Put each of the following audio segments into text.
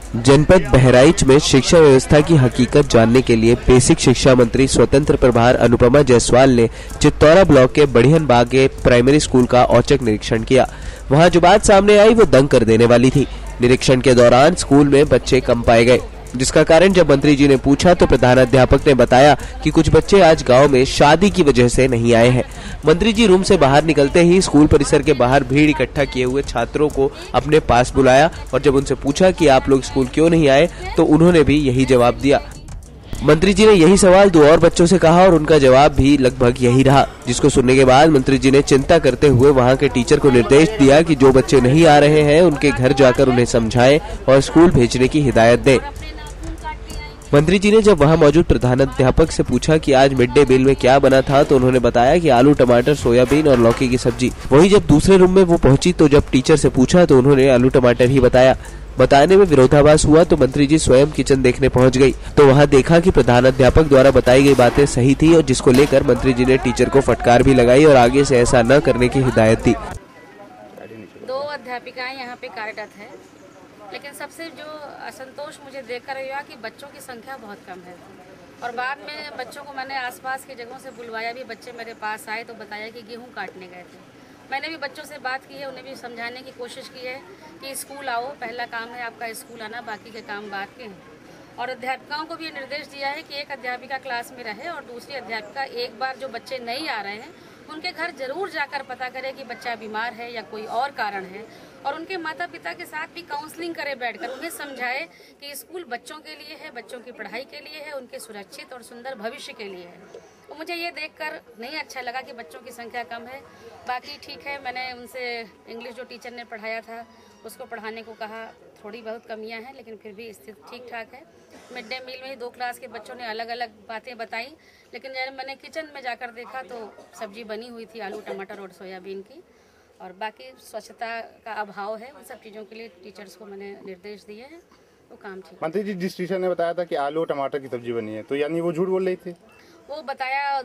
जनपद बहराइच में शिक्षा व्यवस्था की हकीकत जानने के लिए बेसिक शिक्षा मंत्री स्वतंत्र प्रभार अनुपमा जायसवाल ने चित्तौरा ब्लॉक के बढ़ियन बाग के प्राइमरी स्कूल का औचक निरीक्षण किया। वहां जो बात सामने आई वो दंग कर देने वाली थी। निरीक्षण के दौरान स्कूल में बच्चे कम पाए गए, जिसका कारण जब मंत्री जी ने पूछा तो प्रधानाध्यापक ने बताया कि कुछ बच्चे आज गांव में शादी की वजह से नहीं आए हैं। मंत्री जी रूम से बाहर निकलते ही स्कूल परिसर के बाहर भीड़ इकट्ठा किए हुए छात्रों को अपने पास बुलाया और जब उनसे पूछा कि आप लोग स्कूल क्यों नहीं आए तो उन्होंने भी यही जवाब दिया। मंत्री जी ने यही सवाल 2 और बच्चों से कहा और उनका जवाब भी लगभग यही रहा, जिसको सुनने के बाद मंत्री जी ने चिंता करते हुए वहां के टीचर को निर्देश दिया कि जो बच्चे नहीं आ रहे हैं उनके घर जाकर उन्हें समझाएं और स्कूल भेजने की हिदायत दें। मंत्री जी ने जब वहां मौजूद प्रधानाध्यापक से पूछा कि आज मिड डे मील में क्या बना था तो उन्होंने बताया कि आलू, टमाटर, सोयाबीन और लौकी की सब्जी। वहीं जब दूसरे रूम में वो पहुंची तो जब टीचर से पूछा तो उन्होंने आलू टमाटर ही बताया। बताने में विरोधाभास हुआ तो मंत्री जी स्वयं किचन देखने पहुंच गई तो वहां देखा कि प्रधानाध्यापक द्वारा बताई गई बातें सही थी और जिसको लेकर मंत्री जी ने टीचर को फटकार भी लगाई और आगे से ऐसा न करने की हिदायत दी। 2 अध्यापिकाएं यहाँ पे कार्यरत है, लेकिन सबसे जो असंतोष मुझे देखकर हुआ कि बच्चों की संख्या बहुत कम है। और बाद में बच्चों को मैंने आसपास की जगहों से बुलवाया भी, बच्चे मेरे पास आए तो बताया कि गेहूं काटने गए थे। मैंने भी बच्चों से बात की है, उन्हें भी समझाने की कोशिश की है कि स्कूल आओ, पहला काम है आपका स्कूल आना, बाकी के काम बाद के हैं। और अध्यापिकाओं को भी ये निर्देश दिया है कि एक अध्यापिका क्लास में रहे और दूसरी अध्यापिका एक बार जो बच्चे नहीं आ रहे हैं उनके घर जरूर जाकर पता करे कि बच्चा बीमार है या कोई और कारण है, और उनके माता पिता के साथ भी काउंसलिंग करे बैठकर, उन्हें समझाए कि स्कूल बच्चों के लिए है, बच्चों की पढ़ाई के लिए है, उनके सुरक्षित और सुंदर भविष्य के लिए है। तो मुझे ये देखकर नहीं अच्छा लगा कि बच्चों की संख्या कम है। बाकी ठीक है, मैंने उनसे इंग्लिश जो टीचर ने पढ़ाया था उसको पढ़ाने को कहा, थोड़ी बहुत कमियां हैं लेकिन फिर भी स्थिति ठीक ठाक है। मिड डे मील में ही 2 क्लास के बच्चों ने अलग अलग बातें बताई, लेकिन जब मैंने किचन में जाकर देखा तो सब्जी बनी हुई थी आलू, टमाटर और सोयाबीन की, और बाकी स्वच्छता का अभाव है। उन सब चीज़ों के लिए टीचर्स को मैंने निर्देश दिए हैं, तो काम ठीक। मंत्री जी, जिस टीचर ने बताया था कि आलू टमाटर की सब्जी बनी है, तो यानी वो झूठ बोल रही थी? वो बताया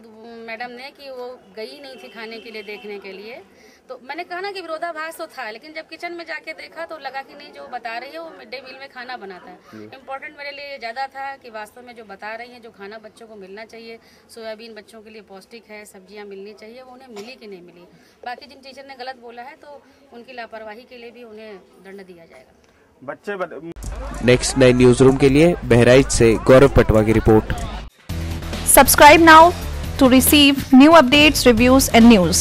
मैडम ने कि वो गई नहीं थी खाने के लिए देखने के लिए, तो मैंने कहा ना कि विरोधाभास तो था, लेकिन जब किचन में जाके देखा तो लगा कि नहीं, जो बता रही है वो मिड डे मील में खाना बनाता है। इम्पोर्टेंट मेरे लिए ज़्यादा था कि वास्तव में जो बता रही हैं, जो खाना बच्चों को मिलना चाहिए, सोयाबीन बच्चों के लिए पौष्टिक है, सब्जियां मिलनी चाहिए, वो उन्हें मिली कि नहीं मिली। बाकी जिन टीचर ने गलत बोला है तो उनकी लापरवाही के लिए भी उन्हें दंड दिया जाएगा। नेक्स्ट 9 न्यूज रूम के लिए बहराइच से गौरव पटवा की report. Subscribe now to receive new updates, reviews and news.